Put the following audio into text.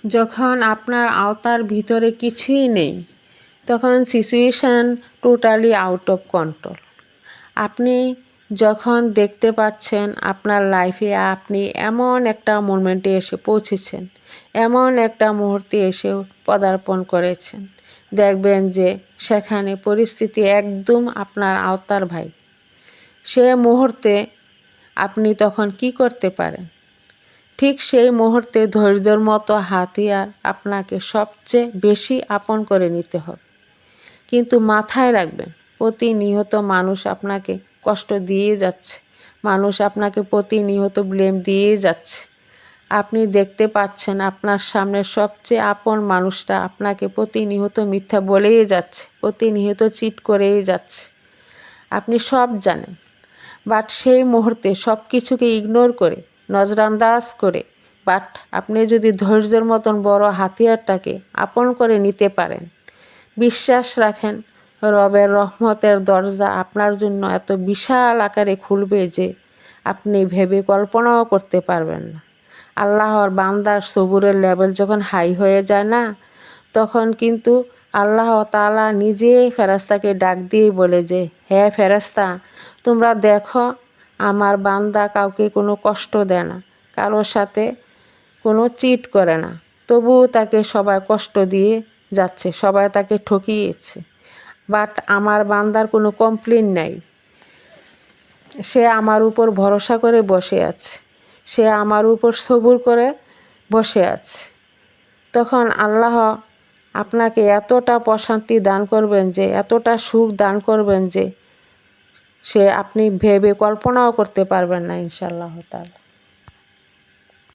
যখন আপনার আওতার ভিতরে কিছুই নেই, তখন situation totally out of control. আপনি যখন দেখতে পাচ্ছেন আপনার লাইফে আপনি এমন একটা মোমেন্টে এসে পৌঁছেছেন, এমন একটা মুহূর্তে এসে পদার্পণ করেছেন, দেখবেন যে সেখানে পরিস্থিতি একদম আপনার আওতার বাইরে। সে মুহূর্তে আপনি তখন কি করতে পারেন? ঠিক সেই মুহূর্তে ধৈর্যের মতো হাতিয়ার আপনাকে সবচেয়ে বেশি আপন করে নিতে হবে। কিন্তু মাথায় রাখবেন, প্রতিনিয়ত মানুষ আপনাকে কষ্ট দিয়ে যাচ্ছে, মানুষ আপনাকে প্রতিনিয়ত ব্লেম দিয়ে যাচ্ছে। আপনি দেখতে পাচ্ছেন আপনার সামনে সবচেয়ে আপন মানুষটা আপনাকে প্রতিনিয়ত মিথ্যা বলেই যাচ্ছে, প্রতিনিয়ত চিট করেই যাচ্ছে। আপনি সব জানেন, বাট সেই মুহূর্তে সব কিছুকে ইগনোর করে, নজরান্দাজ করে, বাট আপনি যদি ধৈর্যের মতন বড় হাতিয়ারটাকে আপন করে নিতে পারেন, বিশ্বাস রাখেন রবের রহমতের দরজা আপনার জন্য এত বিশাল আকারে খুলবে যে আপনি ভেবে কল্পনাও করতে পারবেন না। আল্লাহর বান্দার সবুরের লেভেল যখন হাই হয়ে যায় না, তখন কিন্তু আল্লাহ তাআলা নিজেই ফেরেশতাকে ডাক দিয়ে বলে যে, হে ফেরেশতা, তোমরা দেখো আমার বান্দা কাউকে কোনো কষ্ট দেয় না, কারোর সাথে কোনো চিট করে না, তবুও তাকে সবাই কষ্ট দিয়ে যাচ্ছে, সবাই তাকে ঠকিয়েছে, বাট আমার বান্দার কোনো কমপ্লেন নাই। সে আমার উপর ভরসা করে বসে আছে, সে আমার উপর সবুর করে বসে আছে। তখন আল্লাহ আপনাকে এতটা প্রশান্তি দান করবেন যে, এতটা সুখ দান করবেন যে আপনি ভেবে কল্পনাও করতে পারবেন না ইনশাআল্লাহ তাআলা।